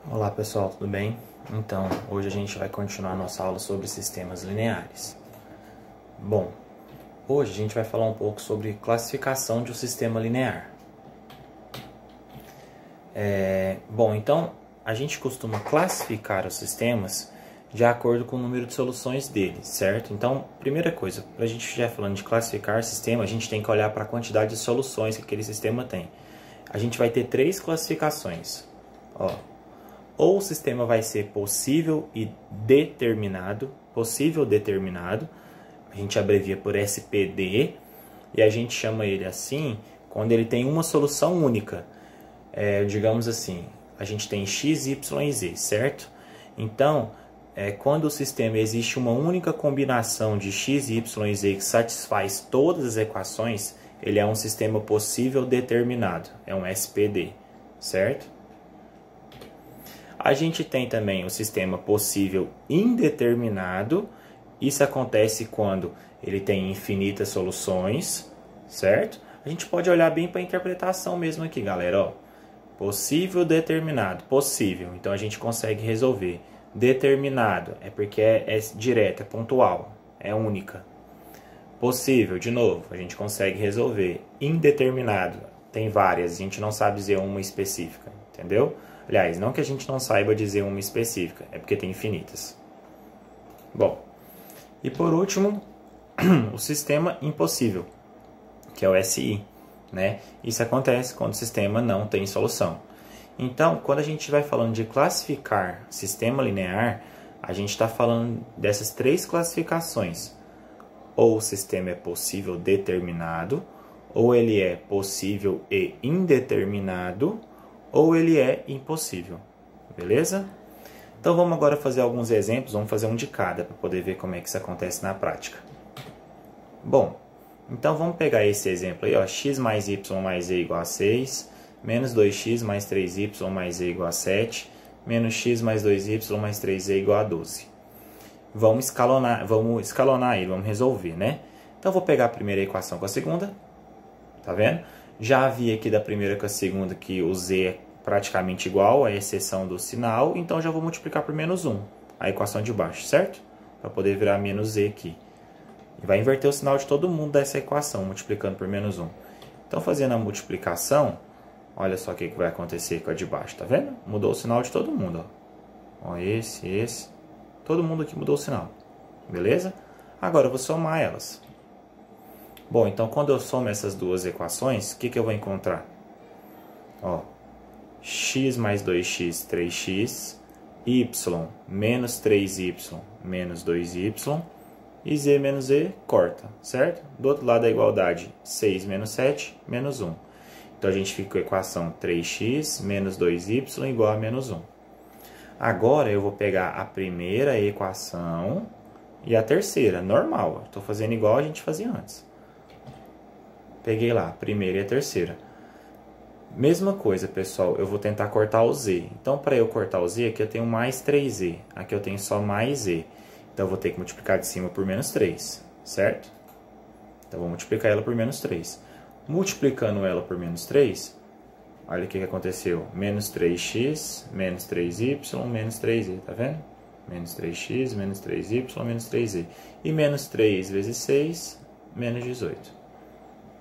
Olá pessoal, tudo bem? Então, hoje a gente vai continuar nossa aula sobre sistemas lineares. Bom, hoje a gente vai falar um pouco sobre classificação de um sistema linear. Então, a gente costuma classificar os sistemas de acordo com o número de soluções deles, certo? Então, primeira coisa, para a gente estiver falando de classificar sistema, a gente tem que olhar para a quantidade de soluções que aquele sistema tem. A gente vai ter três classificações, ó. Ou o sistema vai ser possível e determinado, a gente abrevia por SPD, e a gente chama ele assim quando ele tem uma solução única. Digamos assim, a gente tem x, y e z, certo? Então, quando o sistema existe uma única combinação de x, y e z que satisfaz todas as equações, ele é um sistema possível determinado, é um SPD, certo? A gente tem também o sistema possível indeterminado. Isso acontece quando ele tem infinitas soluções, certo? A gente pode olhar bem para a interpretação mesmo aqui, galera. Ó, possível determinado, possível. Então a gente consegue resolver. Determinado é porque é direto, é pontual, é única. Possível, de novo, a gente consegue resolver. Indeterminado, tem várias, a gente não sabe dizer uma específica, entendeu? Aliás, não que a gente não saiba dizer uma específica, é porque tem infinitas. Bom, e por último, o sistema impossível, que é o SI, né? Isso acontece quando o sistema não tem solução. Então, quando a gente vai falando de classificar sistema linear, a gente está falando dessas três classificações. Ou o sistema é possível determinado, ou ele é possível e indeterminado, ou ele é impossível, beleza? Então vamos agora fazer alguns exemplos, vamos fazer um de cada para poder ver como é que isso acontece na prática. Bom, então vamos pegar esse exemplo aí, ó, x mais y mais z igual a 6, menos 2x mais 3y mais z igual a 7, menos x mais 2y mais 3z igual a 12. Vamos escalonar ele, vamos resolver, né? Então eu vou pegar a primeira equação com a segunda, tá vendo? Já vi aqui da primeira com a segunda que o z é praticamente igual, a exceção do sinal, então já vou multiplicar por menos 1, a equação de baixo, certo? Para poder virar menos z aqui. E vai inverter o sinal de todo mundo dessa equação, multiplicando por menos 1. Então, fazendo a multiplicação, olha só o que vai acontecer com a de baixo, tá vendo? Mudou o sinal de todo mundo, ó. Ó, esse. Todo mundo aqui mudou o sinal, beleza? Agora eu vou somar elas. Bom, então quando eu somo essas duas equações, o que eu vou encontrar? Ó, x mais 2x, 3x, y menos 3y menos 2y, e z menos z corta, certo? Do outro lado da igualdade, 6 menos 7, menos 1. Então a gente fica com a equação 3x menos 2y igual a menos 1. Agora eu vou pegar a primeira equação e a terceira, normal. Estou fazendo igual a gente fazia antes. Peguei lá, a primeira e a terceira. Mesma coisa, pessoal, eu vou tentar cortar o z. Então, para eu cortar o z, aqui eu tenho mais 3z. Aqui eu tenho só mais z. Então, eu vou ter que multiplicar de cima por menos 3, certo? Então, eu vou multiplicar ela por menos 3. Multiplicando ela por menos 3, olha o que aconteceu. Menos 3x, menos 3y, menos 3z, tá vendo? Menos 3x, menos 3y, menos 3z. E menos 3 vezes 6, menos 18.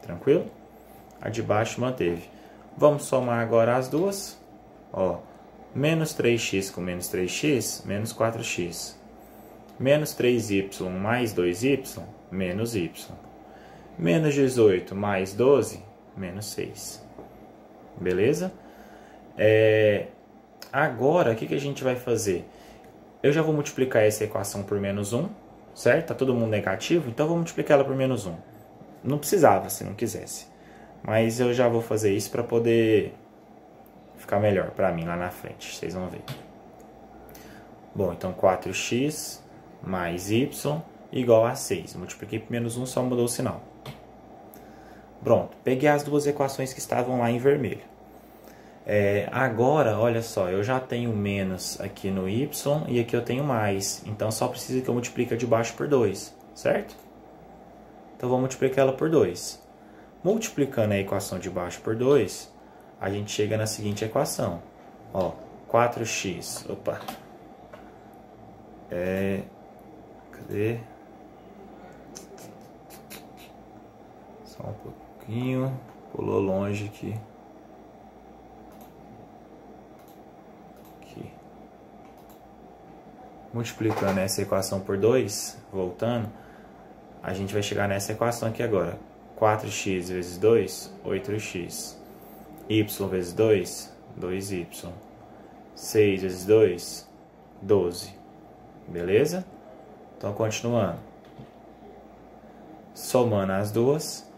Tranquilo? A de baixo manteve. Vamos somar agora as duas. Ó, menos 3x com menos 3x, menos 4x. Menos 3y mais 2y, menos y. Menos 18 mais 12, menos 6. Beleza? Agora, o que a gente vai fazer? Eu já vou multiplicar essa equação por menos 1, certo? Tá todo mundo negativo, então eu vou multiplicar ela por menos 1. Não precisava, se não quisesse. Mas eu já vou fazer isso para poder ficar melhor para mim lá na frente. Vocês vão ver. Bom, então 4x mais y igual a 6. Multipliquei por menos 1, só mudou o sinal. Pronto, peguei as duas equações que estavam lá em vermelho. Agora, olha só, eu já tenho menos aqui no y e aqui eu tenho mais. Então, só precisa que eu multiplique a de baixo por 2, certo? Então, vou multiplicar ela por 2. Multiplicando a equação de baixo por 2, a gente chega na seguinte equação. Ó, 4x, opa, cadê? Só um pouquinho, pulou longe aqui. Aqui. Multiplicando essa equação por 2, voltando, a gente vai chegar nessa equação aqui agora. 4x vezes 2, 8x. Y vezes 2, 2y. 6 vezes 2, 12. Beleza? Então, continuando. Somando as duas,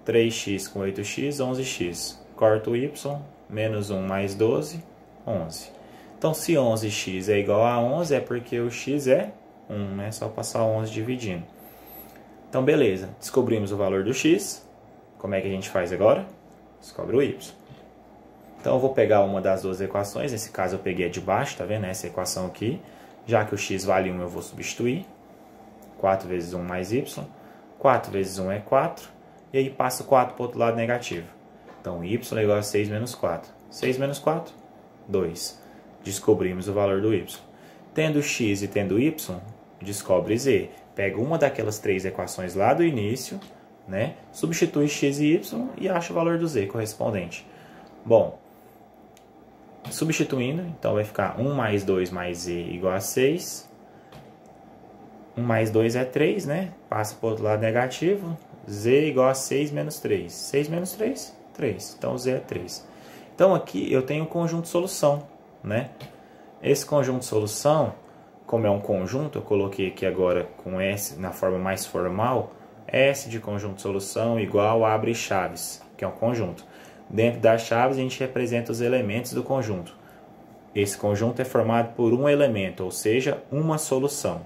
3x com 8x, 11x. Corta o y, menos 1 mais 12, 11. Então, se 11x é igual a 11, é porque o x é 1, né? Só passar 11 dividindo. Então, beleza. Descobrimos o valor do x. Como é que a gente faz agora? Descobre o y. Então, eu vou pegar uma das duas equações. Nesse caso, eu peguei a de baixo, tá vendo? Essa equação aqui. Já que o x vale 1, eu vou substituir. 4 vezes 1 mais y. 4 vezes 1 é 4. E aí, passo 4 para o outro lado negativo. Então, y é igual a 6 menos 4. 6 menos 4, 2. Descobrimos o valor do y. Tendo x e tendo y, descobre z. Pega uma daquelas três equações lá do início, né? Substitui x e y e acha o valor do z correspondente. Bom, substituindo, então vai ficar 1 mais 2 mais z igual a 6. 1 mais 2 é 3, né? Passa para o outro lado negativo. Z igual a 6 menos 3. 6 menos 3, 3. Então, z é 3. Então, aqui eu tenho um conjunto de solução, né? Esse conjunto de solução, como é um conjunto, eu coloquei aqui agora com S na forma mais formal. S de conjunto de solução igual a abre chaves, que é um conjunto. Dentro das chaves, a gente representa os elementos do conjunto. Esse conjunto é formado por um elemento, ou seja, uma solução.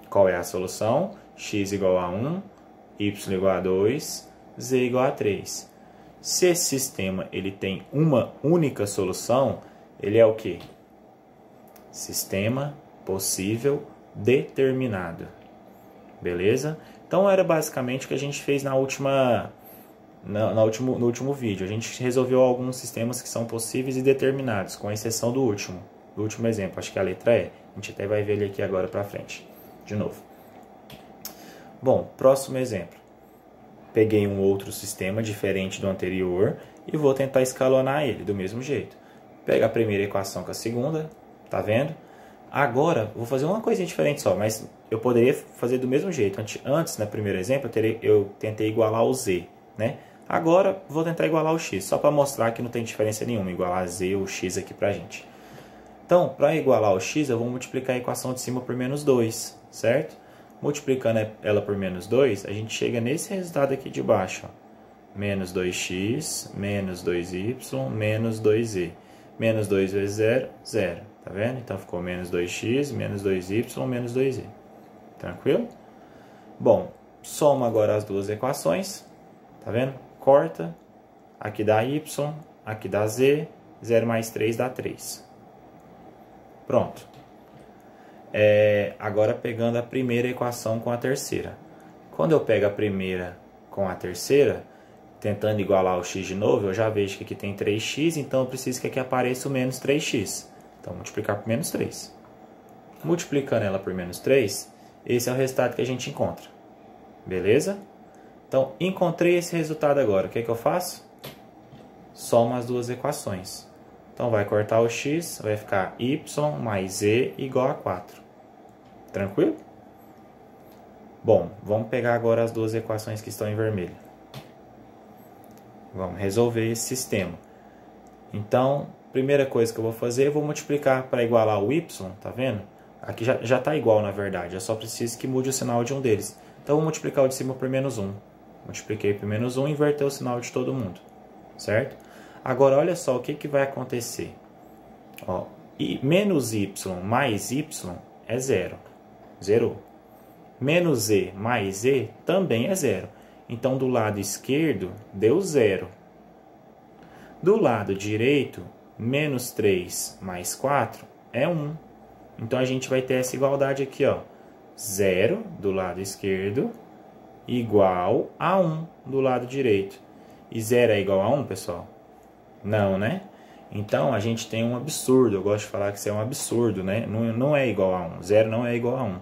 Qual é a solução? X igual a 1, y igual a 2, z igual a 3. Se esse sistema ele tem uma única solução, ele é o quê? Sistema possível determinado. Beleza? Então, era basicamente o que a gente fez no último vídeo. A gente resolveu alguns sistemas que são possíveis e determinados, com exceção do último exemplo. Acho que a letra E. A gente até vai ver ele aqui agora para frente. De novo. Bom, próximo exemplo. Peguei um outro sistema diferente do anterior e vou tentar escalonar ele do mesmo jeito. Pega a primeira equação com a segunda, tá vendo? Agora, vou fazer uma coisinha diferente só, mas eu poderia fazer do mesmo jeito. Antes, no primeiro exemplo, eu tentei igualar o z, né? Agora, vou tentar igualar o x, só para mostrar que não tem diferença nenhuma, igualar z ou x aqui pra gente. Então, para igualar o x, eu vou multiplicar a equação de cima por menos 2, certo? Multiplicando ela por menos 2, a gente chega nesse resultado aqui de baixo, ó. Menos 2x, menos 2y, menos 2z. Menos 2 vezes 0, 0. Tá vendo? Então, ficou menos 2x, menos 2y, menos 2z. Tranquilo? Bom, soma agora as duas equações. Tá vendo? Corta. Aqui dá y, aqui dá z. 0 mais 3 dá 3. Pronto. Agora, pegando a primeira equação com a terceira. Quando eu pego a primeira com a terceira, tentando igualar o x de novo, eu já vejo que aqui tem 3x, então eu preciso que aqui apareça o menos 3x. Então, multiplicar por menos 3. Multiplicando ela por menos 3, esse é o resultado que a gente encontra. Beleza? Então, encontrei esse resultado agora. O que é que eu faço? Soma as duas equações. Então, vai cortar o x, vai ficar y mais z igual a 4. Tranquilo? Bom, vamos pegar agora as duas equações que estão em vermelho. Vamos resolver esse sistema. Então, primeira coisa que eu vou fazer, eu vou multiplicar para igualar o y, tá vendo? Aqui já está igual, na verdade, eu só preciso que mude o sinal de um deles. Então, eu vou multiplicar o de cima por menos 1. Multipliquei por menos 1 e inverteu o sinal de todo mundo, certo? Agora, olha só o que vai acontecer. Ó, menos y mais y é 0. Zerou. Menos z mais z também é 0. Então, do lado esquerdo, deu 0. Do lado direito, menos 3 mais 4 é 1. Então, a gente vai ter essa igualdade aqui, ó. 0 do lado esquerdo igual a 1 do lado direito. E 0 é igual a 1, pessoal? Não, né? Então, a gente tem um absurdo. Eu gosto de falar que isso é um absurdo, né? Não é igual a 1. 0 não é igual a 1.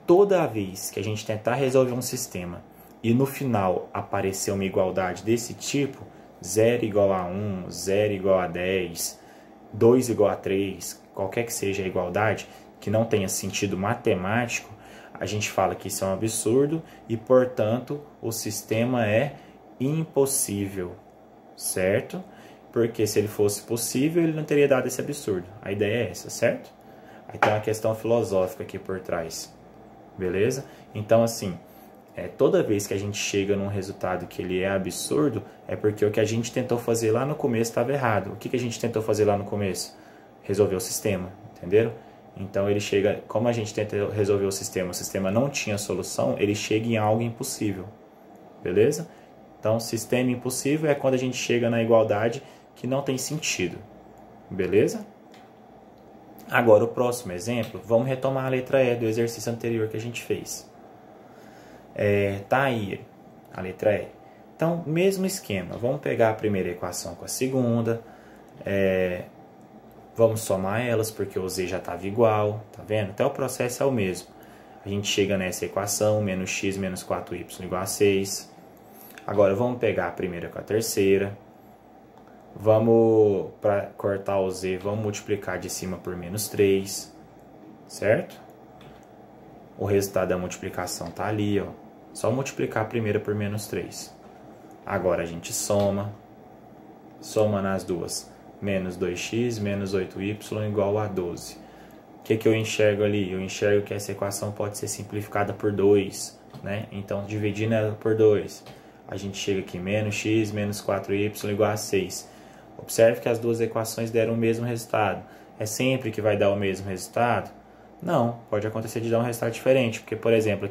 Toda vez que a gente tentar resolver um sistema e no final aparecer uma igualdade desse tipo, 0 igual a 1, 0 igual a 10, 2 igual a 3, qualquer que seja a igualdade, que não tenha sentido matemático, a gente fala que isso é um absurdo e, portanto, o sistema é impossível, certo? Porque se ele fosse possível, ele não teria dado esse absurdo. A ideia é essa, certo? Aí tem uma questão filosófica aqui por trás, beleza? Então, assim, toda vez que a gente chega num resultado que ele é absurdo, é porque o que a gente tentou fazer lá no começo estava errado. O que a gente tentou fazer lá no começo? Resolver o sistema, entenderam? Então ele chega, como a gente tenta resolver o sistema não tinha solução, ele chega em algo impossível, beleza? Então, sistema impossível é quando a gente chega na igualdade que não tem sentido, beleza? Agora, o próximo exemplo, vamos retomar a letra E do exercício anterior que a gente fez. Tá aí a letra E. Então, mesmo esquema, vamos pegar a primeira equação com a segunda, vamos somar elas porque o Z já estava igual, tá vendo? Até o processo é o mesmo. A gente chega nessa equação, menos x menos 4y igual a 6. Agora vamos pegar a primeira com a terceira. Vamos, para cortar o Z, vamos multiplicar de cima por menos 3, certo? O resultado da multiplicação está ali, ó. Só multiplicar a primeira por menos 3. Agora a gente soma nas duas. Menos 2x menos 8y igual a 12. O que eu enxergo ali? Eu enxergo que essa equação pode ser simplificada por 2, né? Então, dividindo ela por 2, a gente chega aqui, menos x menos 4y igual a 6. Observe que as duas equações deram o mesmo resultado. É sempre que vai dar o mesmo resultado? Não, pode acontecer de dar um resultado diferente. Porque, por exemplo,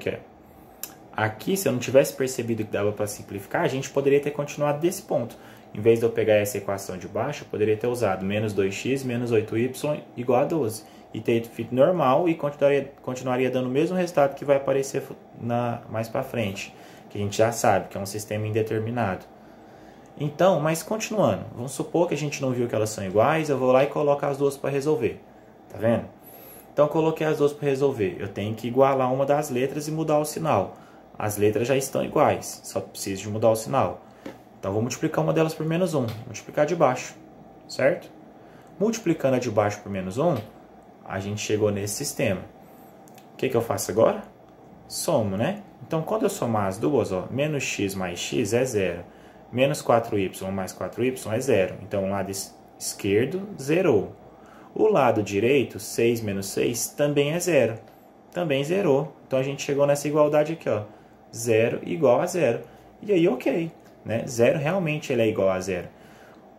aqui se eu não tivesse percebido que dava para simplificar, a gente poderia ter continuado desse ponto. Em vez de eu pegar essa equação de baixo, eu poderia ter usado menos 2x menos 8y igual a 12. E ter feito normal e continuaria dando o mesmo resultado que vai aparecer mais para frente. Que a gente já sabe que é um sistema indeterminado. Então, mas continuando, vamos supor que a gente não viu que elas são iguais, eu vou lá e coloco as duas para resolver, tá vendo? Então, eu coloquei as duas para resolver, eu tenho que igualar uma das letras e mudar o sinal. As letras já estão iguais, só preciso de mudar o sinal. Então, vou multiplicar uma delas por menos 1, multiplicar de baixo, certo? Multiplicando a de baixo por menos 1, a gente chegou nesse sistema. O que eu faço agora? Somo, né? Então, quando eu somar as duas, ó, menos x mais x é 0. Menos 4y mais 4y é 0. Então, o lado esquerdo zerou. O lado direito, 6 menos 6, também é 0. Também zerou. Então, a gente chegou nessa igualdade aqui, ó. 0 igual a 0. E aí, ok. Né? 0 realmente ele é igual a 0.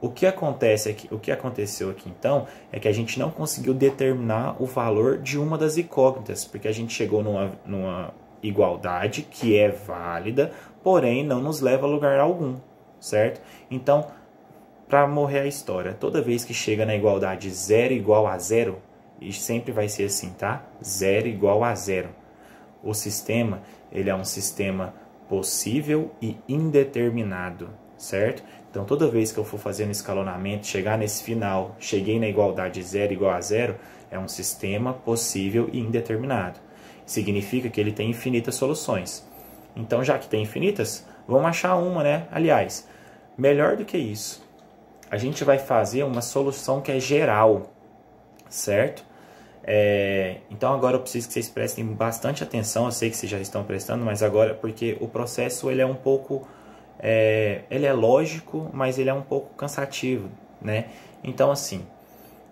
O que aconteceu aqui, então, é que a gente não conseguiu determinar o valor de uma das incógnitas. Porque a gente chegou numa igualdade que é válida, porém não nos leva a lugar algum. Certo? Então, para morrer a história, toda vez que chega na igualdade 0 igual a 0, e sempre vai ser assim, tá? 0 igual a 0. O sistema, ele é um sistema possível e indeterminado, certo? Então, toda vez que eu for fazendo escalonamento, chegar nesse final, cheguei na igualdade 0 igual a 0, é um sistema possível e indeterminado. Significa que ele tem infinitas soluções. Então, já que tem infinitas, vamos achar uma, né? Aliás, melhor do que isso, a gente vai fazer uma solução que é geral, certo? Então, agora eu preciso que vocês prestem bastante atenção. Eu sei que vocês já estão prestando, mas agora, porque o processo ele é um pouco... ele é lógico, mas ele é um pouco cansativo, né? Então, assim,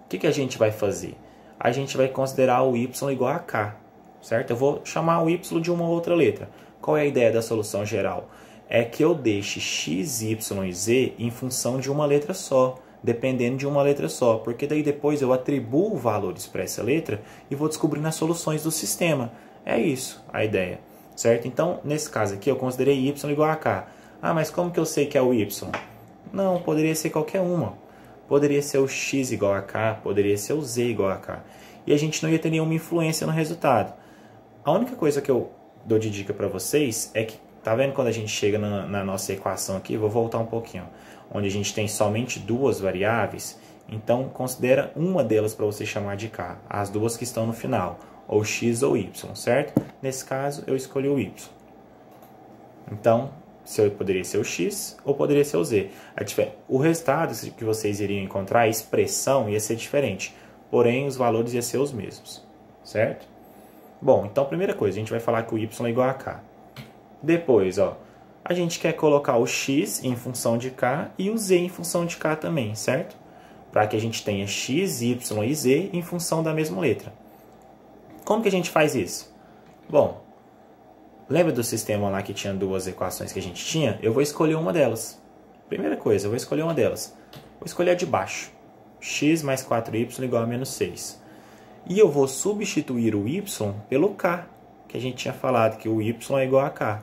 o que a gente vai fazer? A gente vai considerar o y igual a k, certo? Eu vou chamar o y de uma outra letra. Qual é a ideia da solução geral? É que eu deixe x, y e z em função de uma letra só, dependendo de uma letra só, porque daí depois eu atribuo valores para essa letra e vou descobrindo as soluções do sistema. É isso a ideia, certo? Então, nesse caso aqui, eu considerei y igual a k. Ah, mas como que eu sei que é o y? Não, poderia ser qualquer uma. Poderia ser o x igual a k, poderia ser o z igual a k. E a gente não ia ter nenhuma influência no resultado. A única coisa que eu dou de dica para vocês é que, tá vendo quando a gente chega na nossa equação aqui, vou voltar um pouquinho, onde a gente tem somente duas variáveis, Então, considera uma delas para você chamar de k, as duas que estão no final, ou x ou y, certo? Nesse caso, eu escolhi o y. Então, poderia ser o x ou poderia ser o z. O resultado que vocês iriam encontrar, a expressão ia ser diferente, porém os valores iam ser os mesmos, certo? Bom, então primeira coisa, a gente vai falar que o y é igual a k. Depois, ó, a gente quer colocar o x em função de k e o z em função de k também, certo? Para que a gente tenha x, y e z em função da mesma letra. Como que a gente faz isso? Bom, lembra do sistema lá que tinha duas equações que a gente tinha? Eu vou escolher uma delas. Primeira coisa, eu vou escolher uma delas. Vou escolher a de baixo. X mais 4y igual a menos 6. E eu vou substituir o y pelo k, que a gente tinha falado que o y é igual a k.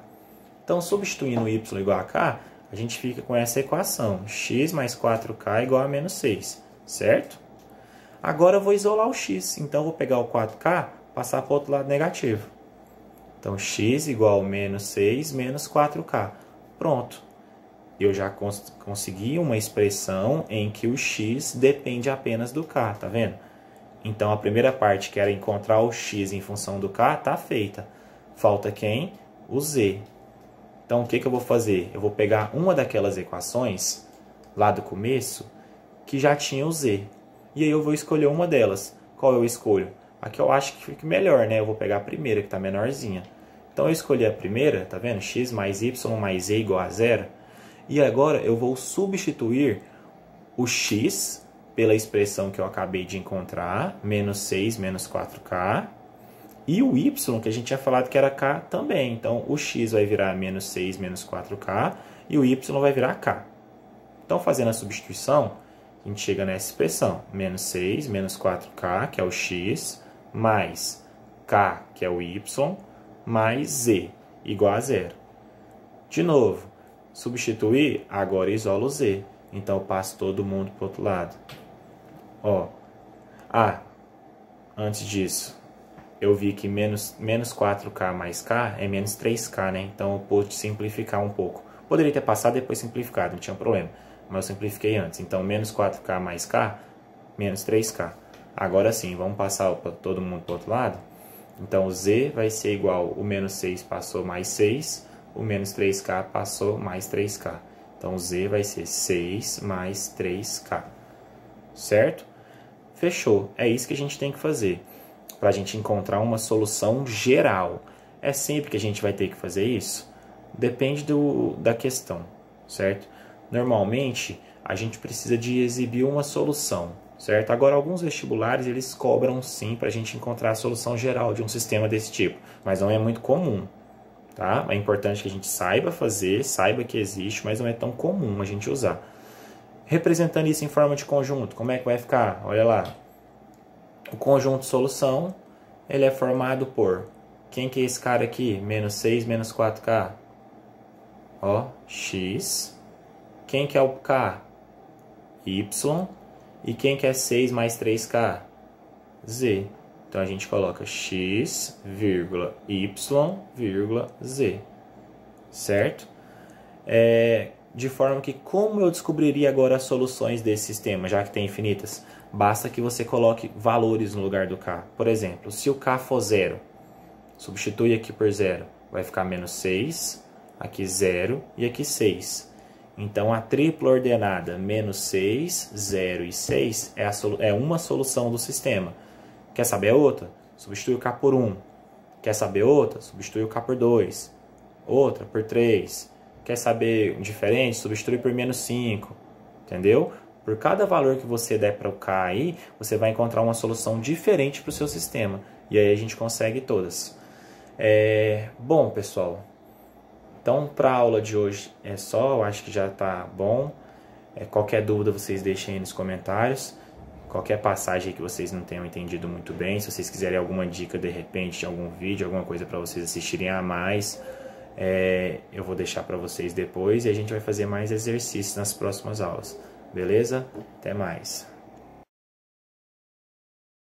Então, substituindo o y igual a k, a gente fica com essa equação. X mais 4k igual a menos 6, certo? Agora eu vou isolar o x. Então, eu vou pegar o 4k e passar para o outro lado negativo. Então, x igual a menos 6 menos 4k. Pronto. Eu já consegui uma expressão em que o x depende apenas do k, tá vendo? Então, a primeira parte, que era encontrar o x em função do k, está feita. Falta quem? O z. Então, o que eu vou fazer? Eu vou pegar uma daquelas equações, lá do começo, que já tinha o z. E aí eu vou escolher uma delas. Qual eu escolho? A que eu acho que fica melhor, né? Eu vou pegar a primeira, que está menorzinha. Então, eu escolhi a primeira, tá vendo? X mais y mais z igual a 0. E agora eu vou substituir o x pela expressão que eu acabei de encontrar, menos 6 menos 4k, e o y, que a gente tinha falado que era k também. Então, o x vai virar menos 6 menos 4k, e o y vai virar k. Então, fazendo a substituição, a gente chega nessa expressão, menos 6 menos 4k, que é o x, mais k, que é o y, mais z, igual a 0. De novo, substituir, agora isolo o z. Então, eu passo todo mundo para o outro lado. Ó, antes disso, eu vi que menos 4k mais k é menos 3k, né? Então, eu pude simplificar um pouco. Poderia ter passado e depois simplificado, não tinha problema. Mas eu simplifiquei antes. Então, menos 4k mais k, menos 3k. Agora sim, vamos passar todo mundo para o outro lado? Então, o z vai ser igual, o menos 6 passou mais 6, o menos 3k passou mais 3k. Então, o z vai ser 6 mais 3k. Certo? Fechou. É isso que a gente tem que fazer para a gente encontrar uma solução geral. É sempre que a gente vai ter que fazer isso? Depende da questão, certo? Normalmente, a gente precisa de exibir uma solução, certo? Agora, alguns vestibulares, eles cobram sim para a gente encontrar a solução geral de um sistema desse tipo, mas não é muito comum, tá? É importante que a gente saiba fazer, saiba que existe, mas não é tão comum a gente usar. Representando isso em forma de conjunto, como é que vai ficar? Olha lá. O conjunto solução, ele é formado por... Quem que é esse cara aqui? Menos 6 menos 4k. Ó, x. Quem que é o k? Y. E quem que é 6 mais 3k? Z. Então, a gente coloca x, vírgula, y, vírgula, z. Certo? De forma que, como eu descobriria agora as soluções desse sistema, já que tem infinitas? Basta que você coloque valores no lugar do k. Por exemplo, se o k for 0, substitui aqui por 0, vai ficar menos 6, aqui 0 e aqui 6. Então, a tripla ordenada menos 6, 0 e 6 é uma solução do sistema. Quer saber a outra? Substitui o k por 1. Quer saber outra? Substitui o k por 2. Outra por 3. Quer saber diferente? Substitui por menos 5. Entendeu? Por cada valor que você der para o k aí, você vai encontrar uma solução diferente para o seu sistema. E aí a gente consegue todas. Bom, pessoal. Então, para a aula de hoje é só. Eu acho que já está bom. Qualquer dúvida vocês deixem aí nos comentários. Qualquer passagem que vocês não tenham entendido muito bem. Se vocês quiserem alguma dica de repente de algum vídeo, alguma coisa para vocês assistirem a mais, eu vou deixar para vocês depois. E a gente vai fazer mais exercícios nas próximas aulas. Beleza? Até mais.